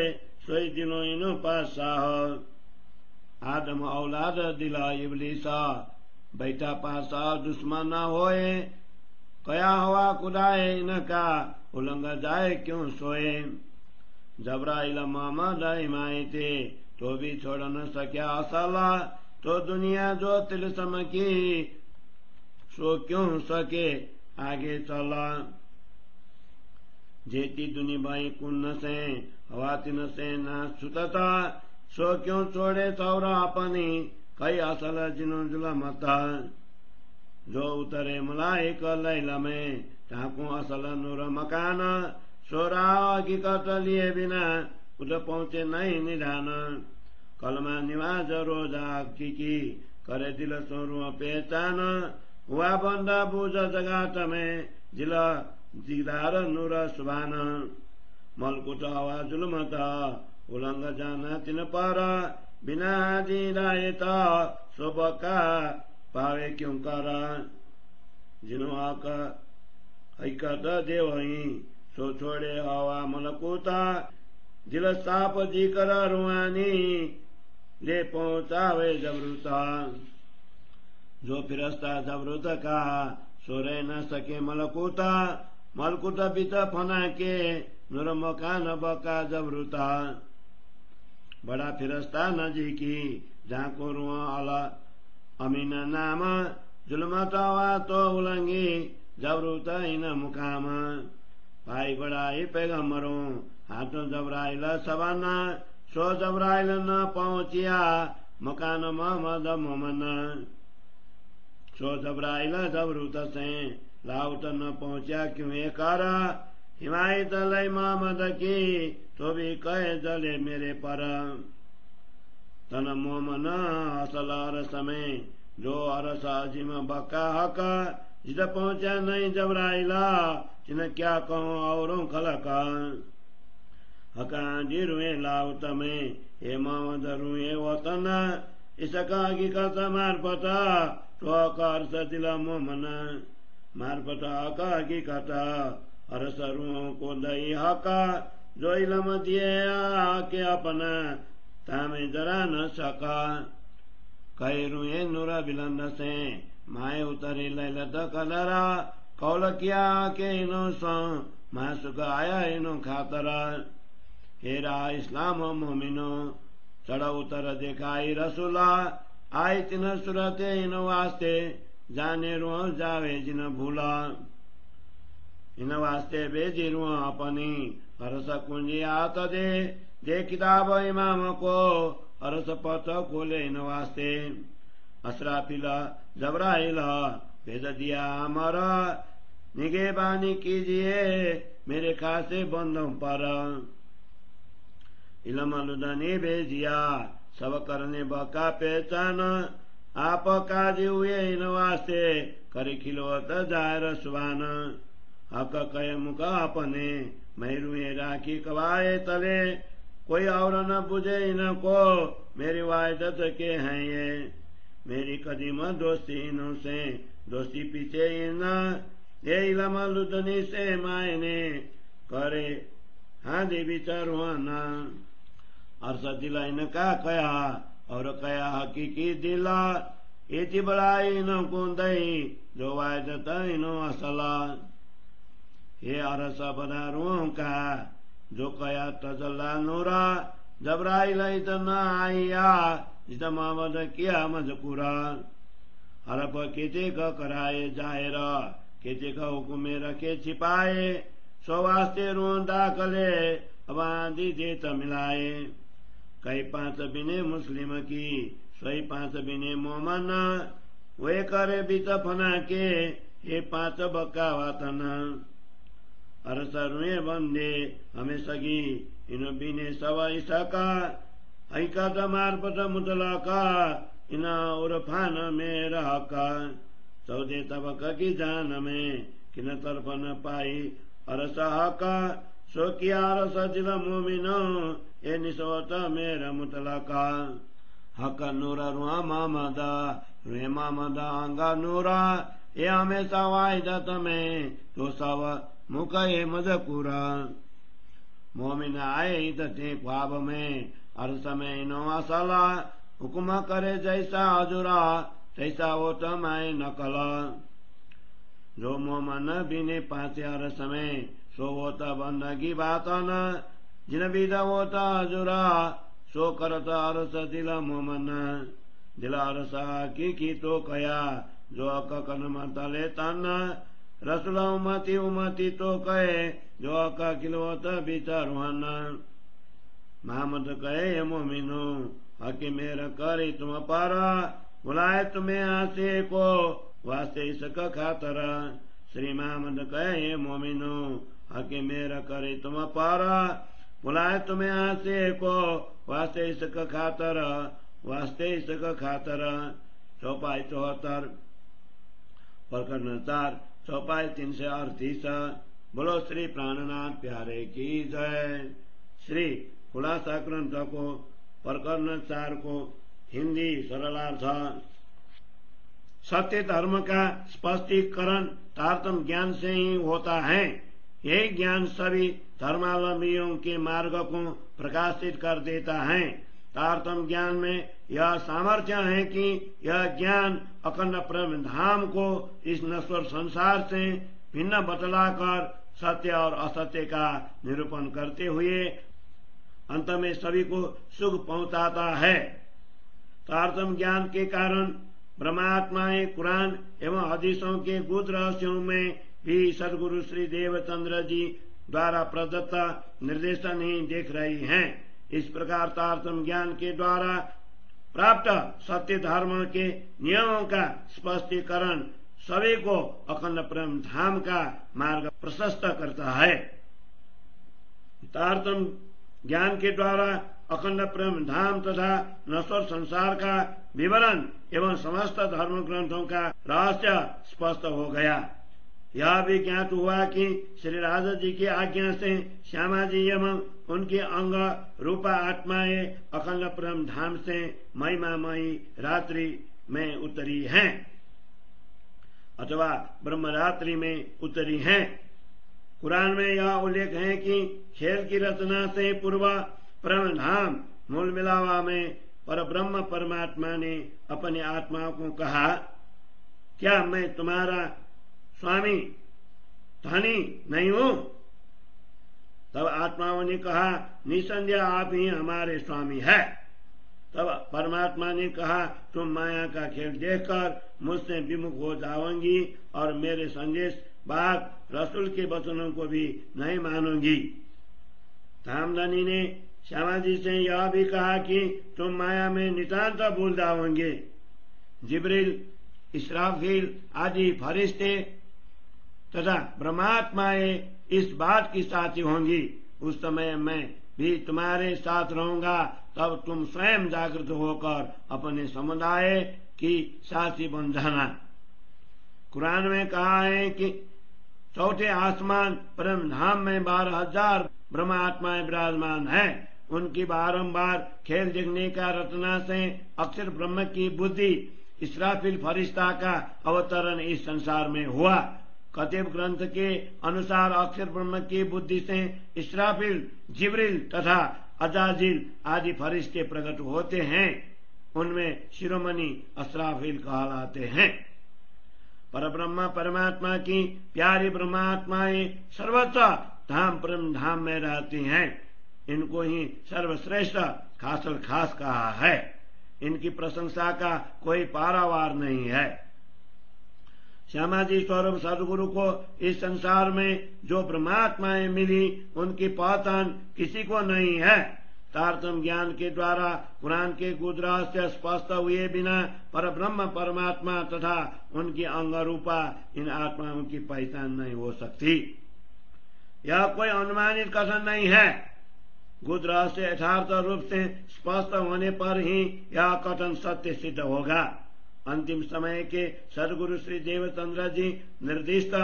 सोई दिलो इनो पासाह आदम औलाद दिला इबलिसा बैठा पासा दुश्मन न होए कया हवा कुदाए इनका उलंग जाए क्यों सोए जबराइल मोहम्मद इमाए थे तो भी छोड़ न सक्या असला तो दुनिया जो तिलसम की सो क्यों सके आगे चला जेती दुनी भाई कुन्न से हवा तिन से ना सुतता सो क्यों छोड़े सौरा अपनी कई असल जिनो जुलमता जो उतरे मलाइक लैला में ताकू असल नूर मकान सोरा हकीकत लिए बिना उठ पहुंचे नहीं निधान कलमा निवाज रोजा की करे दिल सोरू पहचान हुआ बंदा बूझ जगात में जिला दीदार नूर सुभान मलकुट हवा जुलमता उलंग जाना तिन पर बिना दिलायत सोबका पावे क्यों कर जिनो आक हकीकत देवही सो छोड़े हवा मलकुता दिल साप जी कर रुआनी ले पहुंचावे जबरूता जो फिरस्ता जबरूत का सो रह न सके मलकुता मलकुत बित फना के नूर मकान बका जबरूता बड़ा फिरस्ता नजीकी जहाँ को रुआ अला अमीन नाम जुलमतावा तो उलंगी जबरूता इन मुकाम भाई बड़ाई पैगम्बरों हाथों जबराइल सबाना सो जबराइल न पहुंचिया मकान मोहम्मद मोमन सो जबराइल जबरूत से लाउट न पहुंचा क्यों कर हिमायत लय मोहम्मद की तो भी कहे जले मेरे पर तन मोमन असल अरस में जो अरस अजीम बका हक जिद पहुंचा नहीं जबराइला जिन क्या कहूँ औरों खलका हका जिरुए लाउत में हे मोहम्मद रुए वतन इसका हकीकत मार्फत तो कर दिल मोमन मार्फत हका हकीकत अरस रुओं को दई हका जो इलम दिए आके अपना तामे जरा न सका कई रुए नूरा बिलंद से माए उतरी लैलत कलरा कौल किया के इनो सो माँ सुख आया इनो खातरा हेरा इस्लाम मोमिनो चढ़ उतर दिखाई रसूला आई तिन सुरते इन वास्ते जाने रुआ जावे जिन भूला इन वास्ते बेजी रुआ अपनी हरस कुंजी आत दे किताब इमाम को हरस पथ खोले इन वास्ते असराफिल जबराइल भेज दिया हमारा निगेबानी कीजिए मेरे खासे बंदों पर इलमलुदनी भेजिया सब करने बका पहचान आप काजी हुए इन वास्ते कर खिलोत जायर सुबान हक कह मुख अपने महरूए राखी कवाए तले कोई और न बुझे इनको मेरी वायदत के हैं ये मेरी कदीम दोस्ती इनों से दोस्ती पीछे इन ये इलमलुदनी से मायने करे हादे विचारवाना अर्सा दिला इनका कया और कया हकीकी दिला एति बड़ाई न कुंदई जो वायदत इनो असला हे अरसा बनारुओं का जो कया तजल्ला नूरा जबराइल इतना आया जितना मामद किया मजकुरा हरप केचे का कराए जाहिर केचे का हुकुमे रखे छिपाए सो वास्ते रोंदा कले अबादी देत मिलाए कई 5 बिने मुस्लिम की सोई 5 बिने मोमन वे करे बीत फना के ये 5 बक्का वातन अरसरुए बंदे हमें सगी इन बिने सवा इसका ऐकाद मार्फत मुतलका इना उर्फान में रहका सौदे तबक की जान में किन तरफ न पाई अरस हका सो किया अरस दिल मोमिनो ए निसोत मेरा मुतलका हक नूरा रुआ मामदा रुए मामदा अंगा नूरा ए हमेशा वायदत में तो सब मुका ए मजकुरा मोमिन आए इदते ख्वाब में हर समय नो असला हुक्म करे जैसा हजूरा तैसा वो तमाए नकला जो मोमन बिने 5 हर समय सो होता बंदगी बात न जिन विधा होता हजूरा सो करता अरस दिल मोमन दिल अरसा की तो कया जो अकन मतले तन रसुल उमती तो कहे जो अका किलोत विचारवान मोहम्मद कहे मोमिनो हकी मेरा करे तुम पारा बुलाए तुम्हें आसे को वास्ते इसका खातर श्री मोहम्मद कहे मोमिनो हकी मेरा करे तुम पारा बुलाए तुम्हें आसे को वास्ते इसका खातर वास्ते इसका खातर चौपाई 74 प्रकरण 4 चौपाई 338 बोलो श्री प्राणनाथ प्यारे की जय। श्री खुलासा ग्रंथ को प्रकरण 4 को हिंदी सरलार्थ सत्य धर्म का स्पष्टीकरण तारतम ज्ञान से ही होता है। यही ज्ञान सभी धर्मावलंबियों के मार्ग को प्रकाशित कर देता है। तारतम ज्ञान में यह सामर्थ्य है कि यह ज्ञान अखंड ब्रह्म धाम को इस नश्वर संसार से भिन्न बतलाकर सत्य और असत्य का निरूपण करते हुए अंत में सभी को सुख पहुंचाता है। तारतम ज्ञान के कारण ब्रह्मात्माएं कुरान एवं हदीसों के गुप्त रहस्यों में भी सदगुरु श्री देवचंद्र जी द्वारा प्रदत्त निर्देशन ही देख रही हैं। इस प्रकार तारतम ज्ञान के द्वारा प्राप्त सत्य धर्म के नियमों का स्पष्टीकरण सभी को अखंड ब्रह्म धाम का मार्ग प्रशस्त करता है। तारतम ज्ञान के द्वारा अखंड ब्रह्म धाम तथा नश्वर संसार का विवरण एवं समस्त धर्म ग्रंथों का रहस्य स्पष्ट हो गया। यह भी ज्ञात हुआ कि श्री राजा जी की आज्ञा से श्यामा जी एवं उनके अंग रूपा आत्माएं अखंड ब्रह्म धाम से महिमामयी रात्रि में उतरी हैं अथवा ब्रह्म रात्रि में उतरी हैं। कुरान में यह उल्लेख है कि खेल की रचना से पूर्व ब्रह्म धाम मूल मिलावा में पर ब्रह्म परमात्मा ने अपने आत्मा को कहा, क्या मैं तुम्हारा स्वामी धनी नहीं हूं? तब आत्माओं ने कहा, निसंदेह आप ही हमारे स्वामी है। तब परमात्मा ने कहा, तुम माया का खेल देखकर मुझसे विमुख हो जाओगी और मेरे संदेश बाग रसूल के वचनों को भी नहीं मानोगी। धामधनी ने श्यामा जी से यह भी कहा कि तुम माया में नितांत भूल जाओगे। जिब्रील, इसराफील आदि फरिश्ते तथा ब्रह्मात्माएं इस बात की साथी होंगी। उस समय मैं भी तुम्हारे साथ रहूंगा। तब तुम स्वयं जागृत होकर अपने समुदाय की साथी बन जाना। कुरान में कहा है कि चौथे आसमान परम धाम में 12,000 ब्रह्मात्माएं विराजमान है। उनकी बारंबार खेल देखने का रचना से अक्षर ब्रह्म की बुद्धि इसराफिल फरिश्ता का अवतरण इस संसार में हुआ। कतिपय ग्रंथ के अनुसार अक्षर ब्रह्म की बुद्धि से इस्राफिल, जिब्रील तथा अजाजिल आदि फरिश्ते प्रकट होते हैं। उनमें शिरोमणि अस्राफिल कहलाते हैं। परब्रह्म परमात्मा की प्यारी ब्रह्मात्माएं सर्वत्र धाम परम धाम में रहती हैं। इनको ही सर्वश्रेष्ठ खासल खास कहा है। इनकी प्रशंसा का कोई पारावार नहीं है। श्यामाजी स्वरूप सदगुरु को इस संसार में जो ब्रह्मात्माएं मिली उनकी पहचान किसी को नहीं है। तारतम्य ज्ञान के द्वारा कुरान के गुजरात से स्पष्ट हुए बिना परब्रह्म परमात्मा तथा उनकी अंग रूपा इन आत्माओं की पहचान नहीं हो सकती। यह कोई अनुमानित कथन नहीं है। गुजरात से यथार्थ रूप से स्पष्ट होने पर ही यह कथन सत्य सिद्ध होगा। अंतिम समय के सदगुरु श्री देवचंद्र जी निर्दिष्ट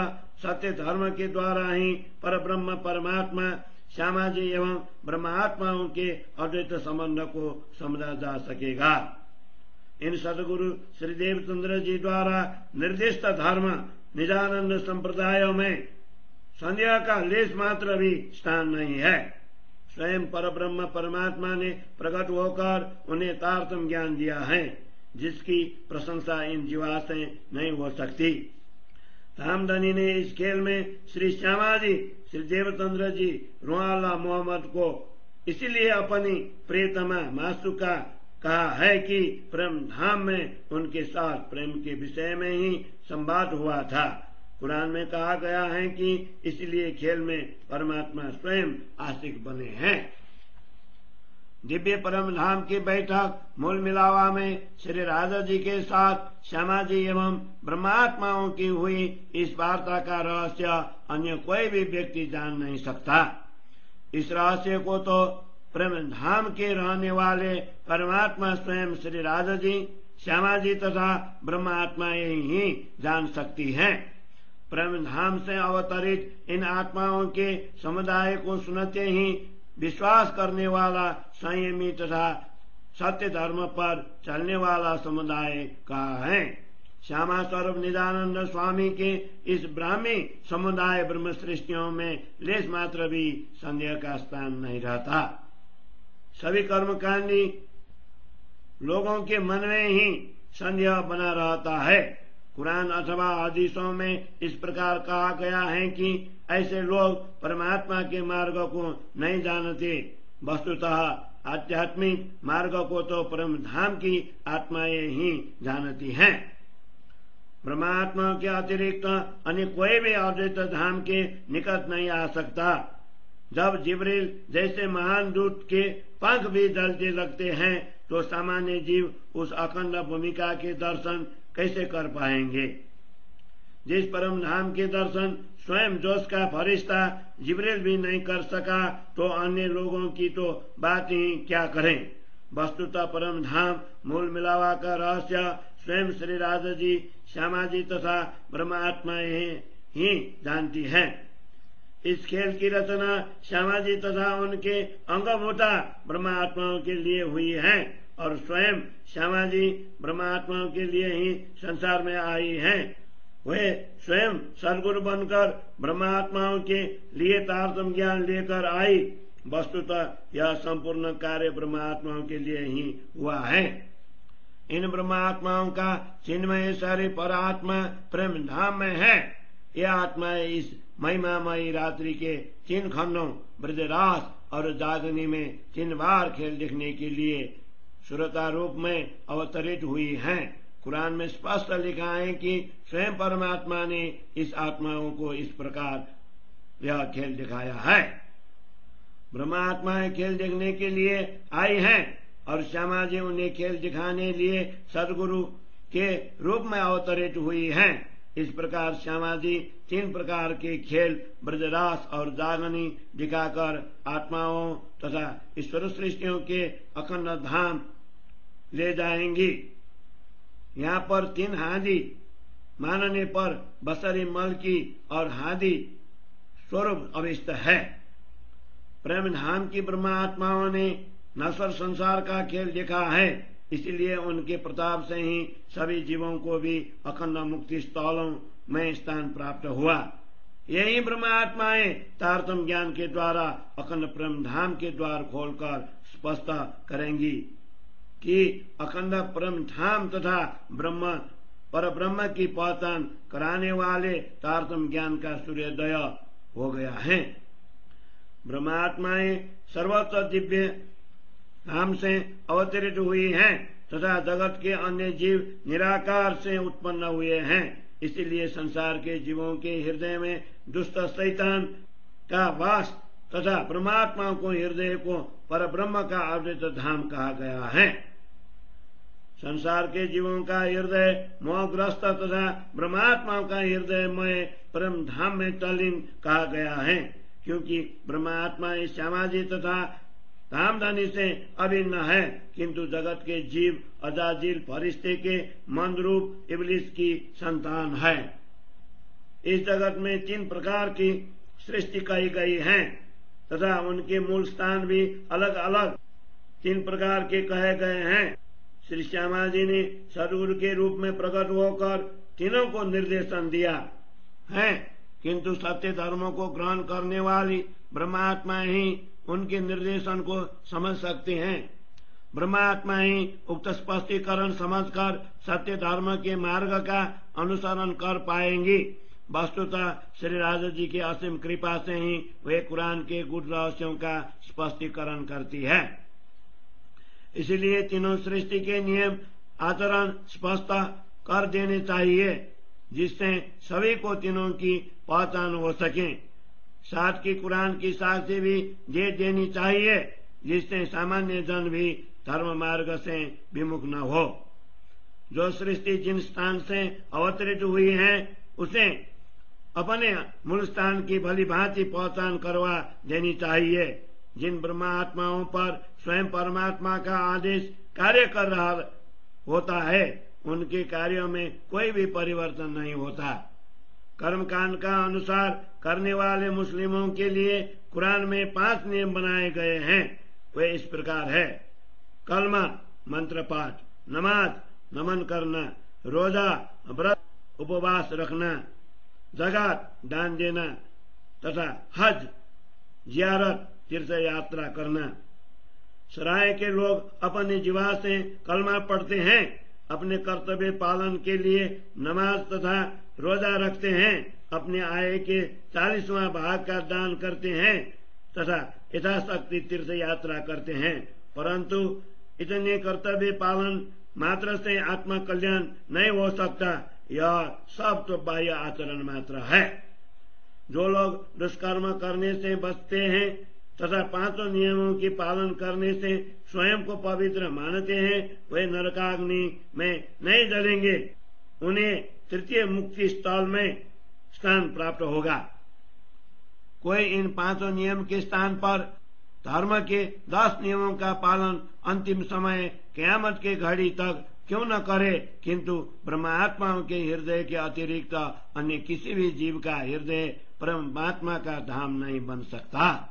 सत्य धर्म के द्वारा ही परब्रह्म परमात्मा श्यामाजी एवं ब्रह्मात्माओं के अद्वैत संबंध को समझा जा सकेगा। इन सदगुरु श्री देवचंद्र जी द्वारा निर्दिष्ट धर्म निजानंद संप्रदायों में संदेह का लेश मात्र भी स्थान नहीं है। स्वयं परब्रह्म परमात्मा ने प्रकट होकर उन्हें तारतम्य ज्ञान दिया है, जिसकी प्रशंसा इन जीवा से नहीं हो सकती। रामधनी ने इस खेल में श्री श्यामाजी, श्री देवचंद्र जी, रुआला मोहम्मद को इसीलिए अपनी प्रियतमा मासूका कहा है कि प्रेम धाम में उनके साथ प्रेम के विषय में ही संवाद हुआ था। कुरान में कहा गया है कि इसलिए खेल में परमात्मा स्वयं आशिक बने हैं। दिव्य परम धाम की बैठक मूल मिलावा में श्री राजा जी के साथ श्यामाजी एवं ब्रह्मात्माओं की हुई इस वार्ता का रहस्य अन्य कोई भी व्यक्ति जान नहीं सकता। इस रहस्य को तो प्रेम धाम के रहने वाले परमात्मा स्वयं श्री राजा जी, श्यामाजी तथा ब्रह्मात्माएं ही जान सकती हैं। प्रेम धाम से अवतरित इन आत्माओं के समुदाय को सुनते ही विश्वास करने वाला संयमी तथा सत्य धर्म पर चलने वाला समुदाय कहा है। श्यामा स्वरूप निजानंद स्वामी के इस ब्राह्मी समुदाय ब्रह्म सृष्टियों में लेश मात्र भी संदेह का स्थान नहीं रहता। सभी कर्मकांडी लोगों के मन में ही संदेह बना रहता है। कुरान अथवा हदीसों में इस प्रकार कहा गया है कि ऐसे लोग परमात्मा के मार्ग को नहीं जानते। वस्तुतः आध्यात्मिक मार्ग को तो परम धाम की आत्माएं ही जानती हैं। ब्रह्मात्मा के अतिरिक्त अन्य कोई भी अद्वैत धाम के निकट नहीं आ सकता। जब जिब्रील जैसे महान दूत के पंख भी जलते लगते हैं तो सामान्य जीव उस अखंड भूमिका के दर्शन कैसे कर पाएंगे। जिस परम धाम के दर्शन स्वयं जोश का फरिश्ता जिब्रील भी नहीं कर सका तो अन्य लोगों की तो बात ही क्या करें। वस्तुतः परम धाम मूल मिलावा का रहस्य स्वयं श्री राजा जी, श्यामाजी तथा ब्रह्मात्माएं ही जानती हैं। इस खेल की रचना श्यामाजी तथा उनके अंगभूता ब्रह्मात्माओं के लिए हुई है और स्वयं श्यामाजी ब्रह्मात्माओं के लिए ही संसार में आई हैं। वे स्वयं सदगुरु बनकर ब्रह्मात्माओं के लिए तारतम्य ज्ञान लेकर आई। वस्तुतः यह संपूर्ण कार्य ब्रह्मात्माओं के लिए ही हुआ है। इन ब्रह्मात्माओं का चिन्मय सारी परात्मा प्रेम धाम में है। यह आत्माएं इस महिमामयी रात्रि के 3 खंडों ब्रजरास और जागनी में 3 बार खेल देखने के लिए श्रोता रूप में अवतरित हुई हैं। कुरान में स्पष्ट लिखा है कि स्वयं परमात्मा ने इस आत्माओं को इस प्रकार यह खेल दिखाया है। ब्रह्मात्माएं खेल देखने के लिए आई हैं और श्यामाजी उन्हें खेल दिखाने लिए सदगुरु के रूप में अवतरित हुई हैं। इस प्रकार श्यामाजी 3 प्रकार के खेल ब्रजरास और जागनी दिखाकर आत्माओं तथा ईश्वर सृष्टियों के अखंड धाम ले जाएंगी। यहाँ पर 3 हादी मानने पर बसरी मलकी और हादी स्वरूप अभिष्ट है। प्रेम धाम की ब्रह्मात्माओं ने नश्वर संसार का खेल देखा है, इसलिए उनके प्रताप से ही सभी जीवों को भी अखंड मुक्ति स्थलों में स्थान प्राप्त हुआ। यही ब्रह्मात्माएं तारतम ज्ञान के द्वारा अखंड परम धाम के द्वार खोलकर स्पष्ट करेंगी कि अखंड परम धाम तथा ब्रह्म पर ब्रह्म की पहचान कराने वाले तारतम ज्ञान का सूर्योदय हो गया है। ब्रह्मात्माएं सर्वोच्च दिव्य धाम से अवतरित हुई हैं तथा जगत के अन्य जीव निराकार से उत्पन्न हुए हैं। इसीलिए संसार के जीवों के हृदय में दुष्ट शैतान का वास तथा परमात्मा को हृदय को पर ब्रह्म का अद्वैत धाम कहा गया है। संसार के जीवों का हृदय मोहग्रस्त तथा ब्रह्मात्मा का हृदय में परम धाम में तल्लीन कहा गया है, क्योंकि ब्रह्मात्मा इस सामाजिक तथा धामधनी से अभिन्न है, किंतु जगत के जीव अजाजिल फरिश्ते के मंद रूप इब्लिस की संतान है। इस जगत में 3 प्रकार की सृष्टि कही गई है तथा उनके मूल स्थान भी अलग अलग 3 प्रकार के कहे गए हैं। श्री श्यामा जी ने सदगुरु के रूप में प्रकट होकर तीनों को निर्देशन दिया है, किंतु सत्य धर्मों को ग्रहण करने वाली ब्रह्मात्मा ही उनके निर्देशन को समझ सकते हैं। ब्रह्मात्मा ही उक्त स्पष्टीकरण समझकर सत्य धर्म के मार्ग का अनुसरण कर पाएंगी। वस्तुतः श्री राजा जी की असीम कृपा से ही वे कुरान के गुड़ रहस्यों का स्पष्टीकरण करती है। इसलिए तीनों सृष्टि के नियम आचरण स्पष्ट कर देने चाहिए, जिससे सभी को तीनों की पहचान हो सके। साथ की कुरान की साक्षी भी दे देनी चाहिए, जिससे सामान्य जन भी धर्म मार्ग से विमुख न हो। जो सृष्टि जिन स्थान से अवतरित हुई है उसे अपने मूल स्थान की भली भांति पहचान करवा देनी चाहिए। जिन ब्रह्मात्माओं पर स्वयं परमात्मा का आदेश कार्य कर रहा होता है, उनके कार्यों में कोई भी परिवर्तन नहीं होता। कर्मकांड का अनुसार करने वाले मुस्लिमों के लिए कुरान में 5 नियम बनाए गए हैं। वे इस प्रकार है: कलमा मंत्र पाठ, नमाज नमन करना, रोजा व्रत उपवास रखना, ज़कात दान देना तथा हज जियारत तीर्थ यात्रा करना। सराय के लोग अपनी जीवा से कलमा पढ़ते हैं, अपने कर्तव्य पालन के लिए नमाज तथा रोजा रखते हैं, अपने आय के 40वां भाग का दान करते हैं तथा यथाशक्ति तीर्थ यात्रा करते हैं। परंतु इतने कर्तव्य पालन मात्र से आत्मा कल्याण नहीं हो सकता। यह सब तो बाह्य आचरण मात्र है। जो लोग दुष्कर्म करने से बचते हैं तथा 5 नियमों की पालन करने से स्वयं को पवित्र मानते हैं, वे नरकाग्नि में नहीं जलेंगे। उन्हें तृतीय मुक्ति स्थल में स्थान प्राप्त होगा। कोई इन 5 नियम के स्थान पर धर्म के 10 नियमों का पालन अंतिम समय क़यामत के घड़ी तक क्यों न करे, किंतु ब्रह्मात्माओं के हृदय के अतिरिक्त अन्य किसी भी जीव का हृदय परमात्मा का धाम नहीं बन सकता।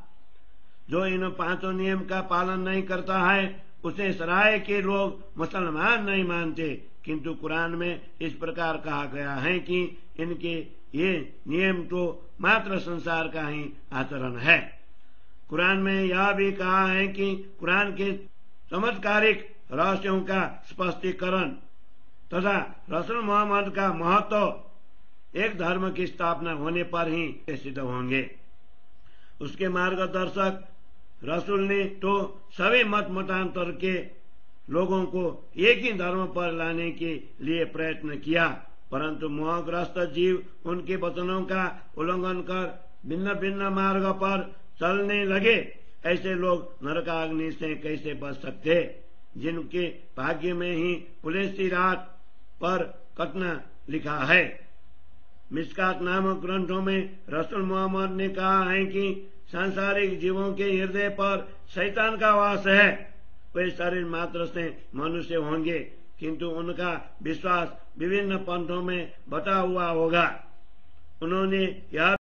जो इन 5 नियम का पालन नहीं करता है, उसे सराय के लोग मुसलमान नहीं मानते, किंतु कुरान में इस प्रकार कहा गया है कि इनके ये नियम तो मात्र संसार का ही आचरण है। कुरान में यह भी कहा है कि कुरान के चमत्कारिक रहस्यों का स्पष्टीकरण तथा रसूल मोहम्मद का महत्व एक धर्म की स्थापना होने पर ही सिद्ध होंगे। उसके मार्गदर्शक रसूल ने तो सभी मत मतांतर के लोगों को एक ही धर्म पर लाने के लिए प्रयत्न किया, परंतु मोहग्रस्त जीव उनके वचनों का उल्लंघन कर भिन्न भिन्न मार्ग पर चलने लगे। ऐसे लोग नरकाग्नि से कैसे बच सकते, जिनके भाग्य में ही पुलेसी रात पर कटना लिखा है। मिशकात नामक ग्रंथों में रसूल मोहम्मद ने कहा है कि सांसारिक जीवों के हृदय पर शैतान का वास है। वे शरीर मात्र से मनुष्य होंगे, किंतु उनका विश्वास विभिन्न पंथों में बटा हुआ होगा। उन्होंने यह